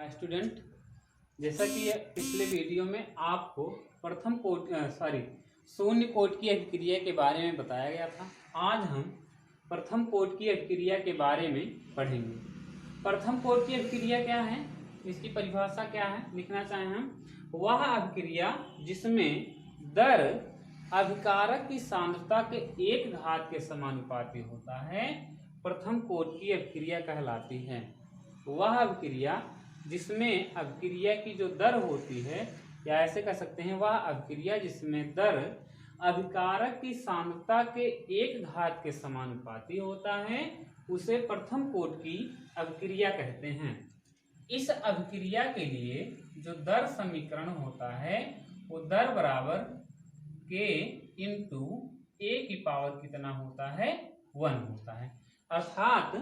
Student, जैसा कि पिछले वीडियो में आपको प्रथम कोटि शून्य कोटि की अभिक्रिया के बारे में बताया गया था। आज हम प्रथम कोटि की अभिक्रिया के बारे में पढ़ेंगे। प्रथम कोटि की अभिक्रिया क्या है, इसकी परिभाषा क्या है, लिखना चाहें हम, वह अभिक्रिया जिसमें दर अभिकारक की सांद्रता के एक घात के समानुपाती होता है, प्रथम कोटि की अभिक्रिया कहलाती है। वह अभिक्रिया जिसमें अभिक्रिया की जो दर होती है, या ऐसे कह सकते हैं वह अभिक्रिया जिसमें दर अभिकारक की सांद्रता के एक घात के समानुपाती होता है, उसे प्रथम कोटि की अभिक्रिया कहते हैं। इस अभिक्रिया के लिए जो दर समीकरण होता है वो दर बराबर k इंटू ए की पावर कितना होता है, 1 होता है। अर्थात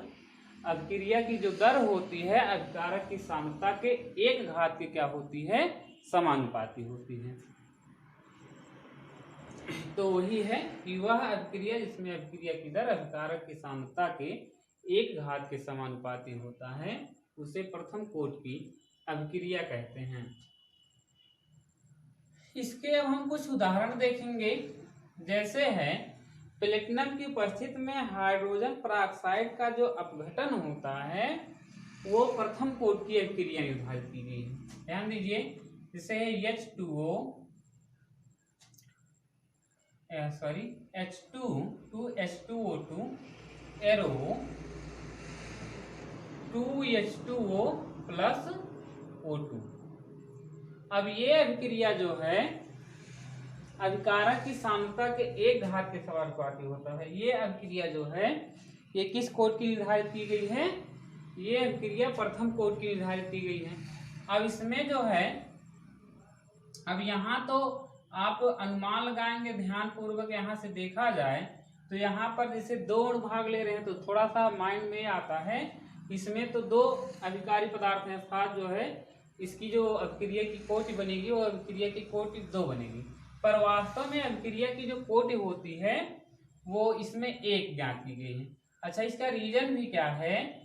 अभिक्रिया की जो दर होती है अभिकारक की सांद्रता के एक घात की क्या होती है, समानुपाती होती है। तो वही है कि वह अभिक्रिया जिसमें अभिक्रिया की दर अभिकारक की सांद्रता के एक घात के समानुपाती होता है, उसे प्रथम कोटि की अभिक्रिया कहते हैं। इसके अब हम कुछ उदाहरण देखेंगे। जैसे है प्लेटिनम की उपस्थिति में हाइड्रोजन परऑक्साइड का जो अपघटन होता है वो प्रथम कोटि की अभिक्रिया निर्धारित की गई है। ध्यान दीजिए, जैसे H2 to H2O2 arrow 2H2O plus O2। अब ये अभिक्रिया जो है अभिकारक की सांद्रता के एक घात के समानुपाती होता है। ये अभिक्रिया जो है ये किस कोटि की निर्धारित की गई है, ये अभिक्रिया प्रथम कोटि की निर्धारित की गई है। अब इसमें जो है, अब यहाँ तो आप अनुमान लगाएंगे ध्यान पूर्वक, यहाँ से देखा जाए तो यहाँ पर जैसे दो भाग ले रहे हैं तो थोड़ा सा माइंड में आता है। इसमें तो दो अभिकारी पदार्थ हैं, अर्थात जो है इसकी जो अभिक्रिया की कोटि बनेगी वो अभिक्रिया की कोटि 2 बनेगी, पर वास्तव में अभिक्रिया की जो कोटि होती है वो इसमें एक ज्ञात की गई है। अच्छा, इसका रीजन भी क्या है,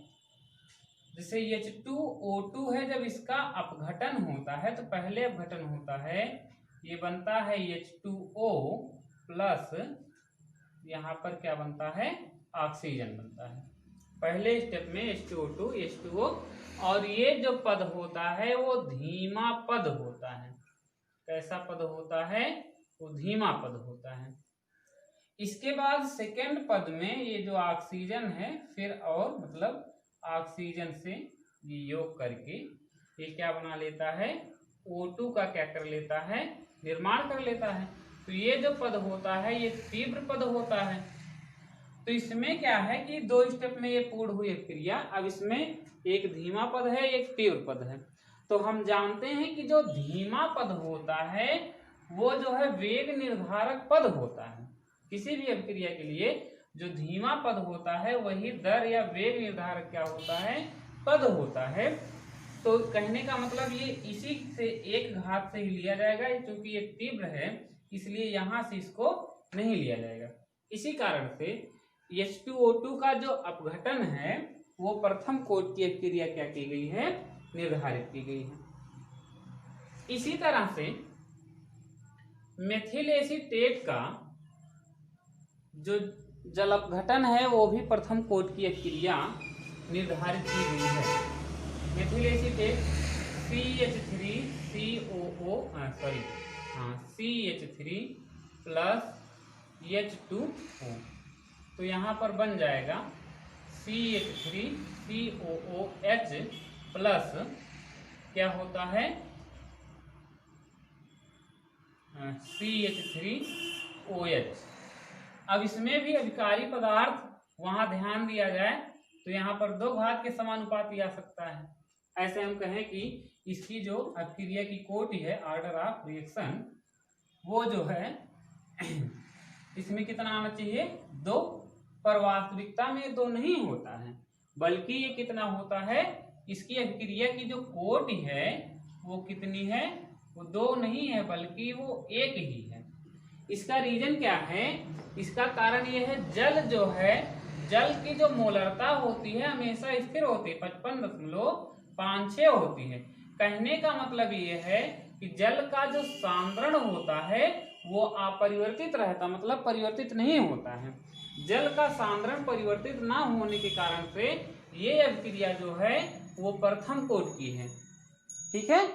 जैसे H2O2 है, जब इसका अपघटन होता है तो पहले अपघटन होता है, ये बनता है H2O प्लस यहाँ पर क्या बनता है, ऑक्सीजन बनता है पहले स्टेप में H2O2 H2O, और ये जो पद होता है वो धीमा पद होता है। कैसा पद होता है, वो धीमा पद होता है। इसके बाद सेकेंड पद में ये जो ऑक्सीजन है फिर और मतलब ऑक्सीजन से ये योग करके ये क्या बना लेता है, O2 का क्या कर लेता है, निर्माण कर लेता है। तो ये जो पद होता है ये तीव्र पद होता है। तो इसमें क्या है कि 2 स्टेप में ये पूर्ण हुई क्रिया। अब इसमें एक धीमा पद है, एक तीव्र पद है। तो हम जानते हैं कि जो धीमा पद होता है वो जो है वेग निर्धारक पद होता है। किसी भी अभिक्रिया के लिए जो धीमा पद होता है वही दर या वेग निर्धारक क्या होता है, पद होता है। तो कहने का मतलब ये इसी से एक घात से ही लिया जाएगा, क्योंकि ये तीव्र है इसलिए यहाँ से इसको नहीं लिया जाएगा। इसी कारण से H2O2 का जो अपघटन है वो प्रथम कोटि की अभिक्रिया क्या की गई है, निर्धारित की गई है। इसी तरह से मेथिल एसीटेट का जो जल अपघटन है वो भी प्रथम कोटि की अभिक्रिया निर्धारित की गई है। Methyl acetate CH3 plus H2O, तो यहाँ पर बन जाएगा CH3COOH प्लस क्या होता है, CH3OH। अब इसमें भी अभिकारी पदार्थ वहां ध्यान दिया जाए तो यहाँ पर 2 घात के समानुपाती आ सकता है। ऐसे हम कहें कि इसकी जो अभिक्रिया की कोटि है, ऑर्डर ऑफ रिएक्शन, वो जो है इसमें कितना आना चाहिए, 2, पर वास्तविकता में 2 नहीं होता है, बल्कि ये कितना होता है, इसकी अभिक्रिया की जो कोटि है वो कितनी है, वो 2 नहीं है बल्कि वो 1 ही है। इसका रीजन क्या है, इसका कारण ये है जल जो है, जल की जो मोलरता होती है हमेशा स्थिर होती है, 55.5 5-6 होती है। कहने का मतलब ये है कि जल का जो सांद्रण होता है वो अपरिवर्तित रहता, मतलब परिवर्तित नहीं होता है। जल का सांद्रण परिवर्तित ना होने के कारण से ये अभिक्रिया जो है वो प्रथम कोटि की है। ठीक है,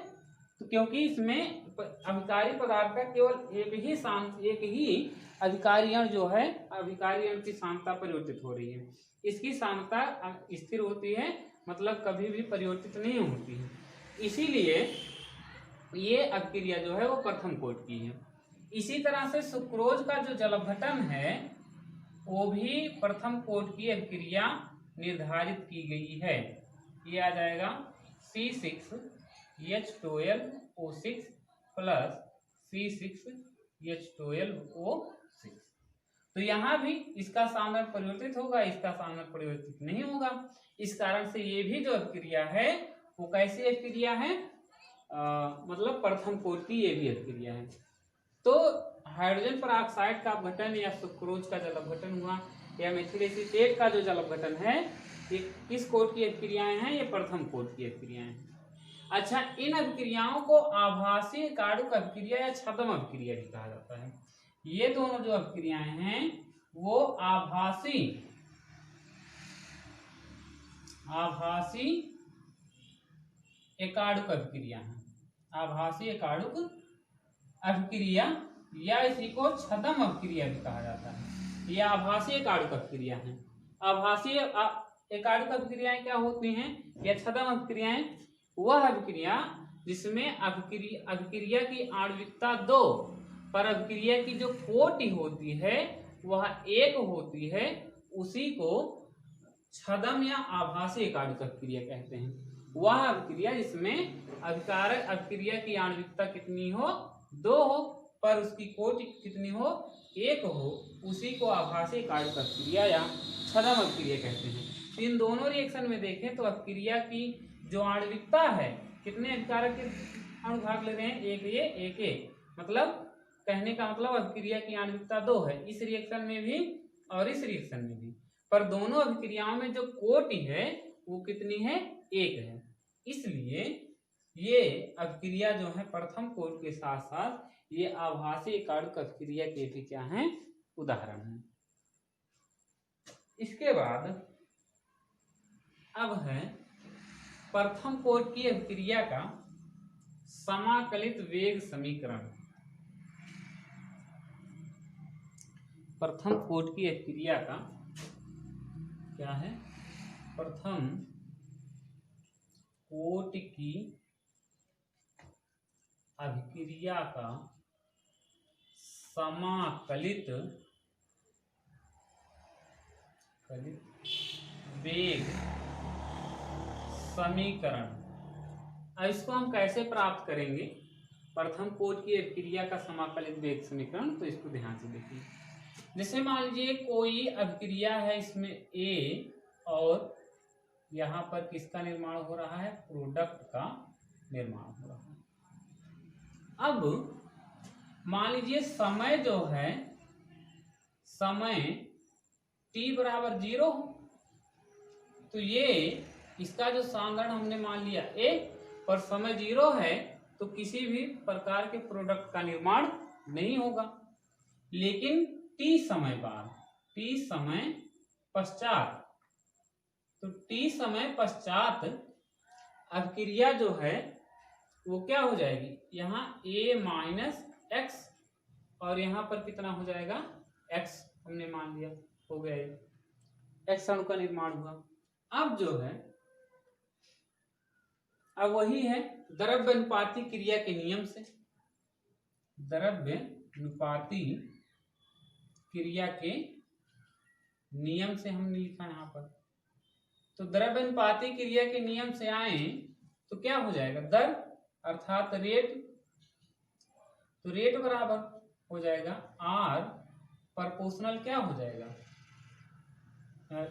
तो क्योंकि इसमें अभिकारी पदार्थ का केवल एक ही अभिकारी अण जो है, अभिकारी अण की सांद्रता परिवर्तित हो रही है। इसकी सांद्रता स्थिर होती है, मतलब कभी भी परिवर्तित नहीं होती है। इसीलिए ये अभिक्रिया जो है वो प्रथम कोटि की है। इसी तरह से सुक्रोज का जो जल अपघटन है वो भी प्रथम कोटि की अभिक्रिया निर्धारित की गई है। ये आ जाएगा C6H12O6 प्लस C6H12O6। तो यहाँ भी इसका सांद्रण परिवर्तित होगा, इसका सांद्रण परिवर्तित नहीं होगा। इस कारण से ये भी जो अभिक्रिया है वो कैसी अभिक्रिया है, मतलब प्रथम कोटि की ये भी अभिक्रिया है। तो हाइड्रोजन परऑक्साइड का अपघटन या सुक्रोज का जल अपघटन हुआ या मेथिल एसीटेट का जो जल अपघटन है, ये किस कोटि की अभिक्रियाएं हैं, ये प्रथम कोटि की अभिक्रियाएं हैं। अच्छा, इन अभिक्रियाओं को आभासी कार्डुक अभिक्रिया या छद्म अभिक्रिया भी कहा जाता है। ये दोनों जो अभिक्रियाएं हैं वो आभासी एकार्डुक अभिक्रिया है। आभासी एकार्डुक अभिक्रिया या इसी को छद्म अभिक्रिया भी कहा जाता है। ये आभासी एकार्डुक अभिक्रिया है। आभासी एकार्डुक अभिक्रियाएं क्या होती हैं या छद्म अभिक्रियाएं? वह अभिक्रिया जिसमें अभिक्रिया की आणविकता 2 पर अभिक्रिया की जो कोटि होती है वह 1 होती है, उसी को छद्म या आभासी एकार्डुक अभिक्रिया कहते हैं। वह अभिक्रिया जिसमें अभिक्रिया की आणविकता कितनी हो, 2 हो, पर उसकी कोटि कितनी हो, 1 हो, उसी को आभासी एकार्डुक अभिक्रिया या छद्म अभिक्रिया कहते हैं। तो इन दोनों रिएक्शन में देखें तो अभिक्रिया की जो आणविकता है, कितने अभिकारक के अणु भाग ले रहे हैं, एक, मतलब कहने का मतलब अभिक्रिया की आणविकता 2 है, इस रिएक्शन में भी और इस रिएक्शन में भी। पर दोनों अभिक्रियाओं में जो कोटि है वो कितनी है, 1 है। इसलिए ये अभिक्रिया जो है प्रथम कोटि के साथ साथ ये आभासी एकार्डुक अभिक्रिया के भी क्या हैं, उदाहरण हैं। इसके बाद अब है प्रथम कोटि की अभिक्रिया का समाकलित वेग समीकरण। प्रथम कोटि की अभिक्रिया का क्या है, प्रथम कोटि की अभिक्रिया का समाकलित वेग समीकरण। अब इसको हम कैसे प्राप्त करेंगे, प्रथम कोटि की अभिक्रिया का समाकलित वेग समीकरण? तो इसको ध्यान से देखिए। जैसे मान लीजिए कोई अभिक्रिया है, इसमें ए और यहाँ पर किसका निर्माण हो रहा है, प्रोडक्ट का निर्माण हो रहा है। अब मान लीजिए समय जो है, समय t बराबर 0, तो ये इसका जो सांद्रण हमने मान लिया a, पर समय 0 है तो किसी भी प्रकार के प्रोडक्ट का निर्माण नहीं होगा। लेकिन t समय बाद, t समय पश्चात, तो t समय पश्चात अभिक्रिया जो है वो क्या हो जाएगी, यहाँ a माइनस एक्स और यहाँ पर कितना हो जाएगा, x हमने मान लिया, हो गया x अणु का निर्माण हुआ। अब जो है, अब वही है द्रव्य अनुपाती क्रिया के नियम से, द्रव्य अनुपाती क्रिया के नियम से हमने लिखा यहाँ पर। तो द्रव्य अनुपाती क्रिया के नियम से आए तो क्या हो जाएगा, दर अर्थात रेट, तो रेट बराबर हो जाएगा आर प्रोपोर्शनल क्या हो जाएगा,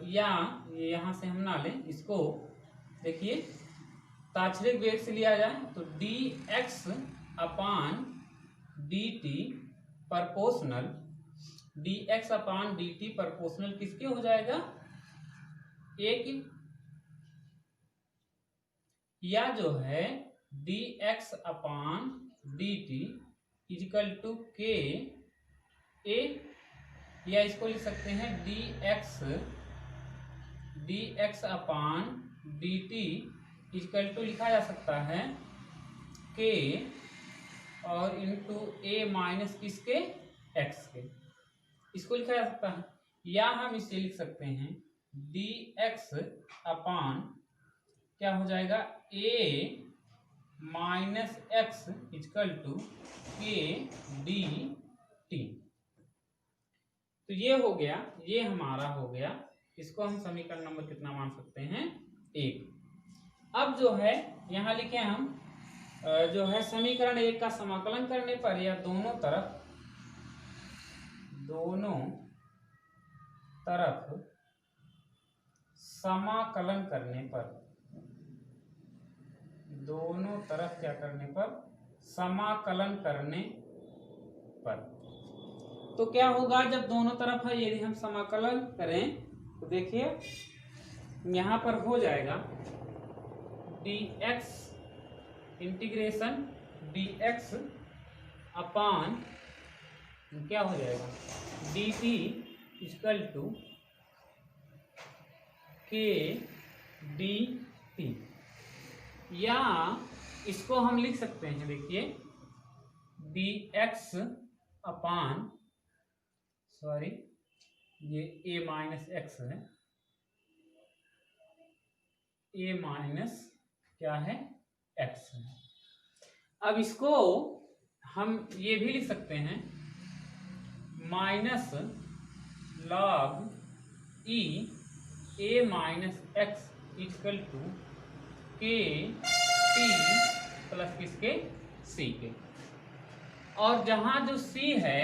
या यहाँ से हम ना लें इसको, देखिए तात्क्षणिक वेग से लिया जाए तो dx upon dt proportional, dx upon dt proportional किसके हो जाएगा, एक, या जो है dx/dt इजिकल टू के ए, या इसको लिख सकते हैं dx/dt इजिकल टू लिखा जा सकता है के और इंटू ए माइनस किसके, एक्स के, इसको लिखा जा सकता है। या हम इसे लिख सकते हैं dx/ क्या हो जाएगा a minus x equal to k d t. तो ये हो गया, ये हमारा हो गया। इसको हम समीकरण नंबर कितना मान सकते हैं, 1। अब जो है यहाँ लिखे हम जो है समीकरण 1 का समाकलन करने पर या दोनों तरफ समाकलन करने पर, दोनों तरफ क्या करने पर, समाकलन करने पर, तो क्या होगा जब दोनों तरफ है, यदि हम समाकलन करें तो देखिए यहां पर हो जाएगा dx इंटीग्रेशन dx अपान क्या हो जाएगा dt equal to k d T. या इसको हम लिख सकते हैं, देखिए dx अपान, सॉरी ये a माइनस एक्स है, a माइनस क्या है, x है। अब इसको हम ये भी लिख सकते हैं minus log e a minus x equal to k t plus किसके, c के। और जहां जो c है,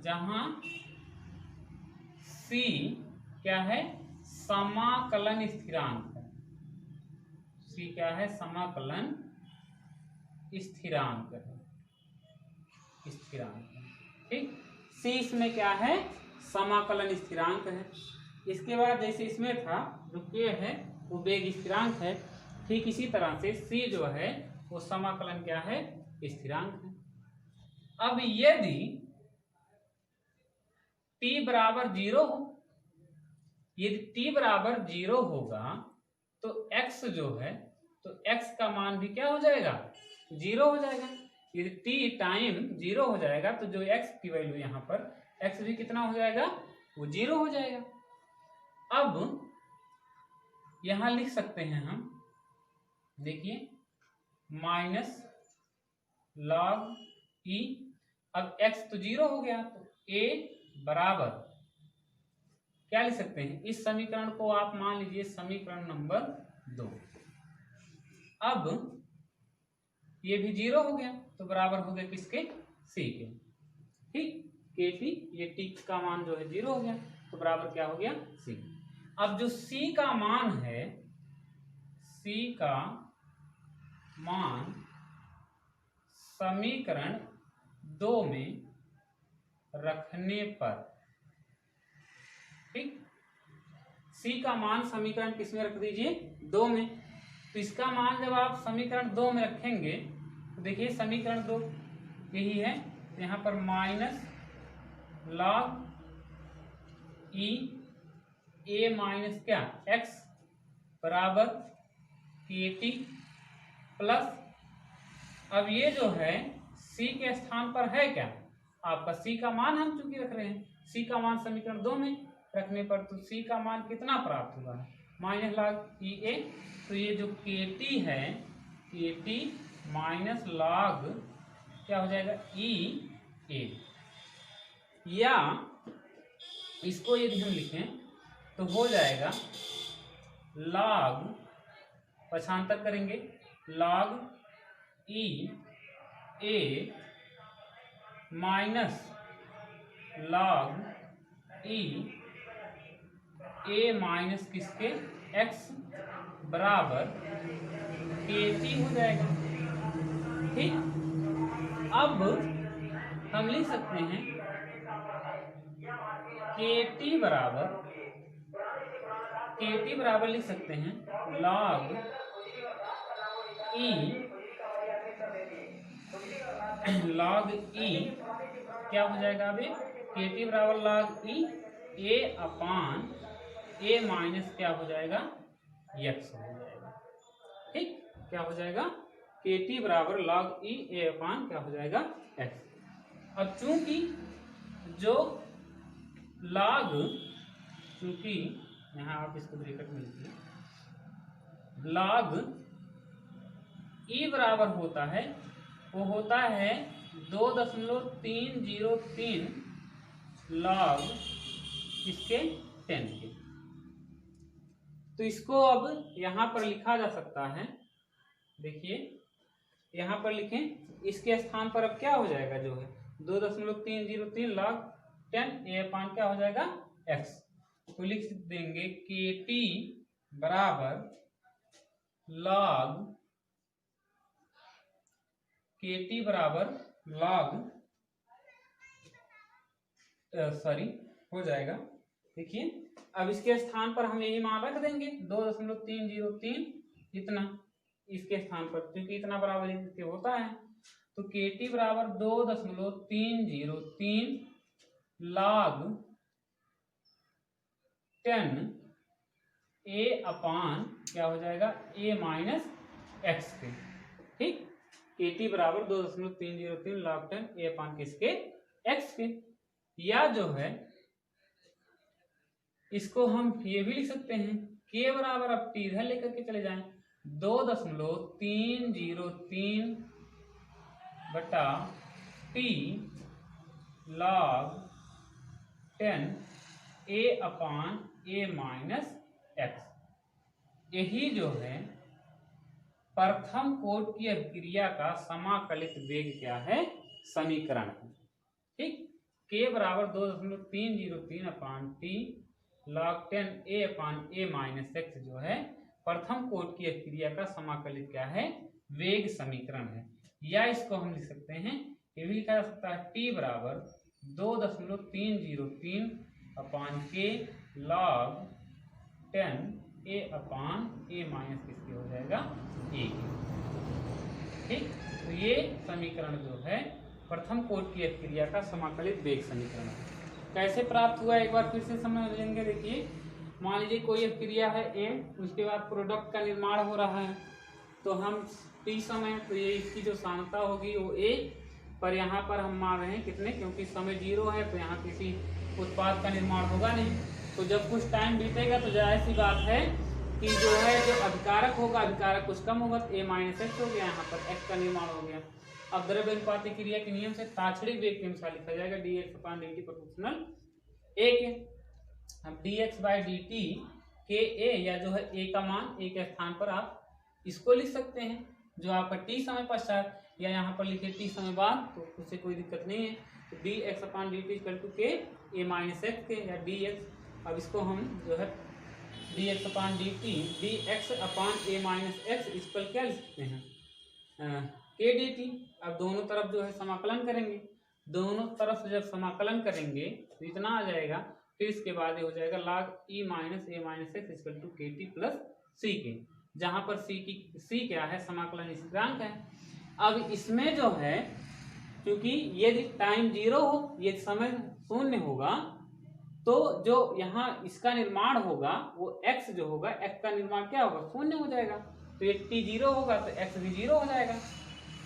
जहां c क्या है, समाकलन स्थिरांक है, c क्या है, समाकलन स्थिरांक है, स्थिरांक है, ठीक। c इसमें क्या है, समाकलन स्थिरांक है। इसके बाद जैसे इसमें था जो k है वो वेग स्थिरांक है, ठीक इसी तरह से c जो है वो समाकलन क्या है, स्थिरांक है। अब यदि t बराबर 0 हो, यदि t बराबर 0 होगा तो x जो है, तो x का मान भी क्या हो जाएगा, 0 हो जाएगा। यदि t टाइम 0 हो जाएगा तो जो x की वैल्यू यहाँ पर x भी कितना हो जाएगा, वो 0 हो जाएगा। अब यहां लिख सकते हैं हम, देखिए माइनस लॉग ई, अब x तो 0 हो गया तो a बराबर क्या लिख सकते हैं, इस समीकरण को आप मान लीजिए समीकरण नंबर 2। अब ये भी 0 हो गया तो बराबर हो गया किसके, c के, ठीक। के टी, ये t का मान जो है 0 हो गया तो बराबर क्या हो गया, c। अब जो c का मान है, c का मान समीकरण 2 में रखने पर, ठीक, c का मान समीकरण किसमें रख दीजिए, 2 में। तो इसका मान जब आप समीकरण 2 में रखेंगे तो देखिए समीकरण 2 यही है, यहाँ पर minus log e a minus क्या, x बराबर के टी प्लस, अब ये जो है c के स्थान पर है क्या, आपका c का मान हम चूंकि रख रहे हैं, c का मान समीकरण 2 में रखने पर तो c का मान कितना प्राप्त हुआ है, माइनस लॉग ई ए। तो ये जो के टी है, के टी माइनस लॉग क्या हो जाएगा, ई ए। या इसको यदि हम लिखें तो हो जाएगा लॉग, पक्षांतर करेंगे, log E a minus log E a minus किसके, एक्स बराबर के टी हो जाएगा, ठीक। अब हम लिख सकते हैं के टी बराबर लिख सकते हैं लॉग ई log ई क्या हो जाएगा अभी के टी बराबर log ई ए अपान ए माइनस क्या हो जाएगा एक्स हो जाएगा। ठीक, क्या हो जाएगा के टी बराबर log ई ए अपान क्या हो जाएगा एक्स। अब चूंकि जो log, चूंकि यहाँ आप इसको ब्रैकेट में लिखिए, log ई बराबर होता है, वो होता है 2.303 log इसके 10 के। तो इसको अब यहां पर लिखा जा सकता है, देखिए यहां पर लिखें, इसके स्थान पर अब क्या हो जाएगा जो है 2.303 log 10 ए अपान क्या हो जाएगा एक्स। तो लिख देंगे के टी बराबर log के टी बराबर log हो जाएगा। देखिए अब इसके स्थान पर हम यही मान रख देंगे 2.303 इतना इसके स्थान पर, क्योंकि इतना बराबर इसके होता है। तो के टी बराबर 2.303 log 10 ए अपान क्या हो जाएगा ए माइनस एक्स के। ठीक, के टी बराबर 2.303 log 10 ए अपान किसके एक्स के। या जो है इसको हम ये भी लिख सकते हैं के बराबर, अब टी इधर लेकर के चले जाएं, 2.303 बटा टी log 10 ए अपान ए माइनस एक्स। यही जो है प्रथम कोट की अभिक्रिया का समाकलित वेग क्या है समीकरण है। ठीक, के बराबर 2.303 अपान टी log 10 ए अपान ए माइनस एक्स जो है प्रथम कोट की अभिक्रिया का समाकलित क्या है वेग समीकरण है। या इसको हम लिख सकते हैं, ये भी लिखा जा सकता है टी बराबर 2.303 अपान के log 10 ए अपान ए माइनस किसके हो जाएगा ए। ठीक, तो ये समीकरण जो है प्रथम कोट की अभिक्रिया का समाकलित वेग समीकरण है। कैसे प्राप्त हुआ एक बार फिर से समझ लेंगे। देखिए मान लीजिए कोई अभिक्रिया है ए, उसके बाद प्रोडक्ट का निर्माण हो रहा है, तो हम टी समय, तो ये इसकी जो सांद्रता होगी वो ए, पर यहाँ पर हम मान रहे हैं कितने, क्योंकि समय 0 है तो यहाँ किसी उत्पाद का निर्माण होगा नहीं। तो जब कुछ टाइम बीतेगा तो जाहिर सी बात है कि जो है जो अभिकारक होगा, अभिकारक कुछ कम होगा, तो ए माइनस एक्स हो गया, यहाँ पर एक्स का निर्माण हो गया। अब द्रव्य अनुपाती क्रिया के नियम से ताक्षणिक वेग के अनुसार लिखा जाएगा dx upon dt proportional a के। अब dx बाई dt के a, या जो है a का मान a के स्थान पर आप इसको लिख सकते हैं, जो आपका t समय पश्चात, या यहाँ पर लिखे t समय बाद, तो उससे कोई दिक्कत नहीं है। तो dx upon dt equal to k a minus x के, या dx, अब इसको हम जो है dx upon dt dx upon a minus x equal क्या लिख सकते हैं के dt। अब दोनों तरफ जो है समाकलन करेंगे, दोनों तरफ से जब समाकलन करेंगे तो इतना आ जाएगा, फिर इसके बाद ये हो जाएगा log e minus a minus x equal to k t plus c के, जहां पर सी क्या है समाकलन स्थिरांक है। अब इसमें जो है क्योंकि यदि टाइम 0 हो, यदि समय शून्य होगा, तो जो यहाँ इसका निर्माण होगा वो x जो होगा, x का निर्माण क्या होगा शून्य हो जाएगा। तो ये t 0 होगा तो x भी 0 हो जाएगा।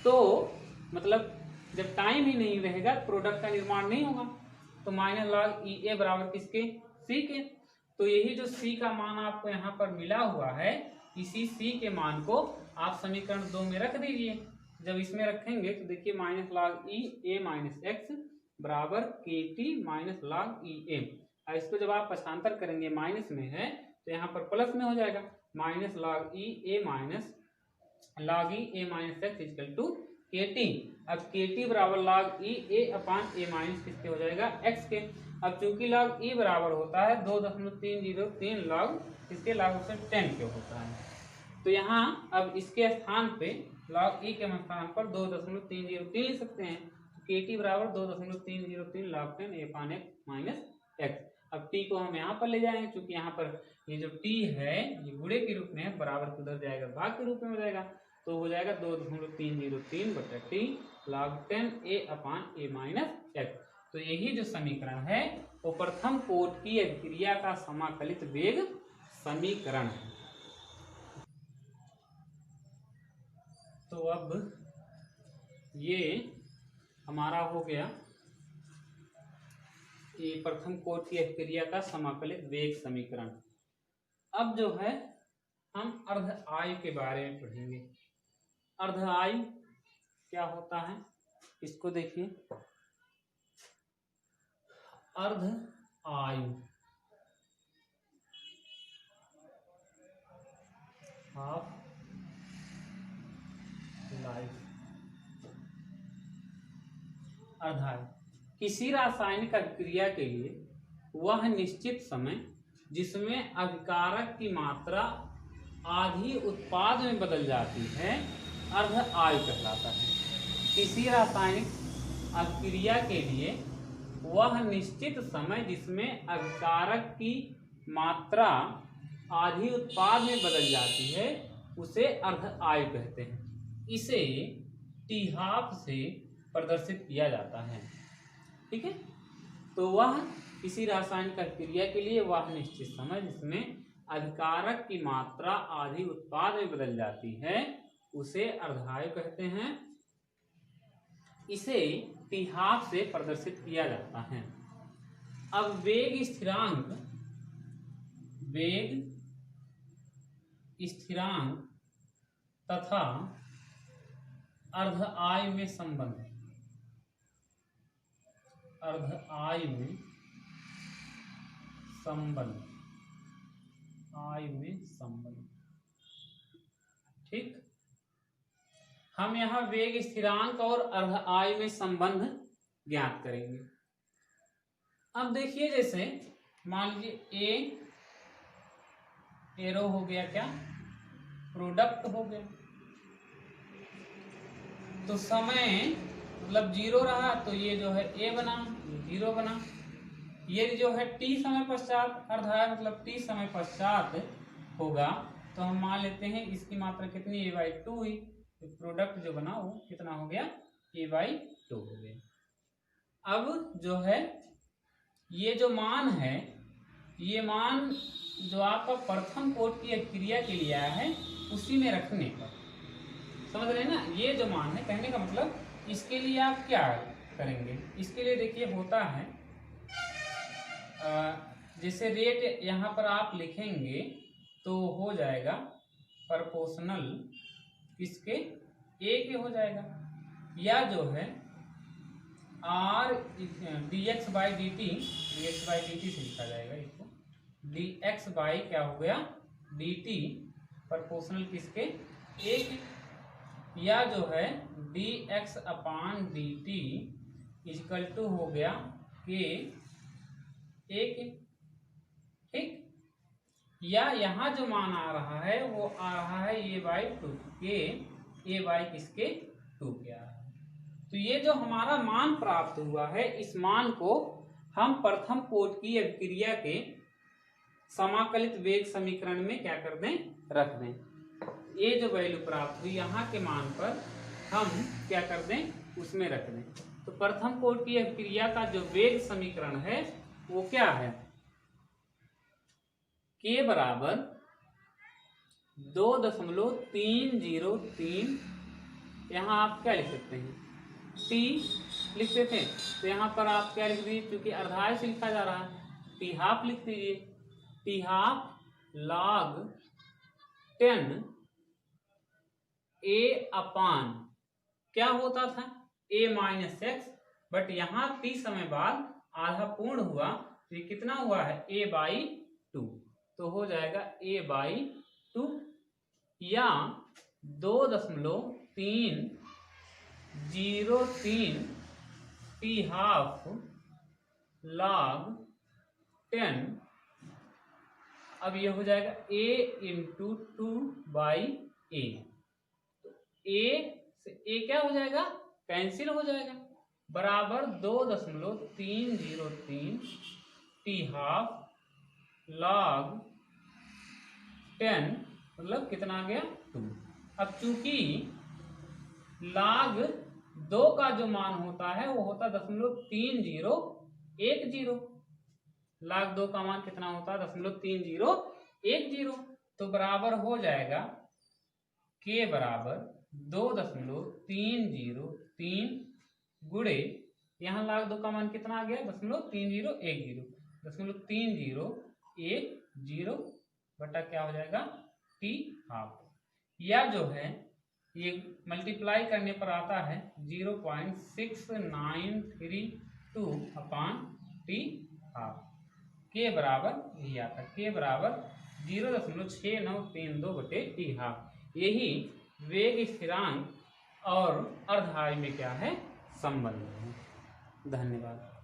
तो मतलब जब टाइम ही नहीं रहेगा प्रोडक्ट का निर्माण नहीं होगा। तो माइनस log ई ए बराबर किसके c के। तो यही जो c का मान आपको यहाँ पर मिला हुआ है, इसी c के मान को आप समीकरण 2 में रख दीजिए। जब इसमें रखेंगे तो देखिए minus log e a minus x बराबर के टी माइनस log ई ए। इसको जब आप पक्षांतर करेंगे माइनस में है तो यहाँ पर प्लस में हो जाएगा, minus log e a minus x equal to k t. अब के टी बराबर log ई ए अपान ए माइनस किसके हो जाएगा एक्स के। अब चूंकि log ई बराबर होता है 2.303 log इसके log से 10 के होता है, तो यहाँ अब इसके स्थान पे log ई के स्थान पर 2.303 लिख सकते हैं। तो के टी बराबर 2.303 log 10 ए अपान एक्स माइनस एक्स। अब टी को हम यहाँ पर ले जाएंगे, क्योंकि यहाँ पर ये जो टी है ये गुणे के रूप में है, बराबर उधर जाएगा भाग के रूप में हो जाएगा। तो हो जाएगा 2.303 बटा T log 10 a/a minus x. तो यही जो समीकरण है वो प्रथम कोटि की अभिक्रिया का समाकलित वेग समीकरण है। तो अब ये हमारा हो गया ये प्रथम कोटि की अभिक्रिया का समाकलित वेग समीकरण। अब जो है हम अर्ध आयु के बारे में पढ़ेंगे। अर्ध आयु क्या होता है इसको देखिए। अर्ध आयु हाफ लाइफ। अर्ध आयु किसी रासायनिक अभिक्रिया के लिए वह निश्चित समय जिसमें अभिकारक की मात्रा आधी उत्पाद में बदल जाती है अर्ध आयु कहलाता है। किसी रासायनिक अभिक्रिया के लिए वह निश्चित समय जिसमें अभिकारक की मात्रा आधी उत्पाद में बदल जाती है उसे अर्ध आयु कहते हैं। इसे टी हाफ से प्रदर्शित किया जाता है। ठीक है, तो वह किसी रासायनिक अभिक्रिया के लिए वह निश्चित समय जिसमें अभिकारक की मात्रा आधी उत्पाद में बदल जाती है उसे अर्धायु कहते हैं। इसे टी हाफ से प्रदर्शित किया जाता है। अब वेग स्थिरांक तथा अर्ध आयु में संबंध। अर्ध आयु में संबंध। ठीक, हम यहां वेग स्थिरांक और अर्ध आयु में संबंध ज्ञात करेंगे। अब देखिए जैसे मान लीजिए ए एरो हो गया, क्या प्रोडक्ट हो गया, तो समय मतलब 0 रहा तो ये जो है ए बना, ये 0 बना। ये जो है टी समय पश्चात अर्धायु मतलब टी समय पश्चात होगा तो हम मान लेते हैं इसकी मात्रा कितनी a/2 हुई। तो प्रोडक्ट जो बना वो कितना हो गया a/2 हो गया। अब जो है ये जो मान है ये मान जो आपका प्रथम कोटि की अभिक्रिया के लिए आया है उसी में रखने पर, समझ रहे हैं ना। ये जो मान है कहने का मतलब इसके लिए आप क्या करेंगे। इसके लिए देखिए होता है जैसे रेट यहाँ पर आप लिखेंगे तो हो जाएगा प्रोपोर्शनल किसके ए के हो जाएगा, या जो है आर dx/dt से लिखा जाएगा इसको dx/ क्या हो गया dt प्रोपोर्शनल किसके ए के, या जो है dx/dt इक्वल टू हो गया के ए के। ठीक, या यहाँ जो मान आ रहा है वो आ रहा है a/2 के a/ किसके 2 के आ रहा है। तो ये जो हमारा मान प्राप्त हुआ है इस मान को हम प्रथम कोटि की अभिक्रिया के समाकलित वेग समीकरण में क्या कर दें रख दें। ये जो वैल्यू प्राप्त हुई यहाँ के मान पर हम क्या कर दें उसमें रख दें। तो प्रथम कोटि की अभिक्रिया का जो वेग समीकरण है वो क्या है k बराबर 2.303। यहाँ आप क्या लिख सकते हैं t लिखते थे तो यहाँ पर आप क्या लिख दीजिए क्योंकि अर्धायु से लिखा जा रहा है टी हाफ लिख दीजिए। टी हाफ log 10 a/, क्या होता था a-x, बट यहाँ t समय बाद आधा पूर्ण हुआ तो ये कितना हुआ है a/2, तो हो जाएगा a/2 या 2.303 टी हाफ log 10। अब ये हो जाएगा a × 2/a, तो a से a क्या हो जाएगा कैंसिल हो जाएगा बराबर 2.303 टी हाफ log 10 मतलब कितना आ गया 2। अब चूंकि log 2 का जो मान होता है वो होता 0.3010। log 2 का मान कितना होता है 0.3010, तो बराबर हो जाएगा k बराबर 2.3003 गुणे, यहाँ log 2 का मान कितना आ गया 0.3010, 0.3010 बटा क्या हो जाएगा t हाफ, या जो है ये मल्टीप्लाई करने पर आता है 0.6932 अपान t हाफ। के बराबर यही आता है, के बराबर 0.6932 बटे टी हाफ। यही वेग स्थिरांक और अर्धआवेश में क्या है संबंध है। धन्यवाद।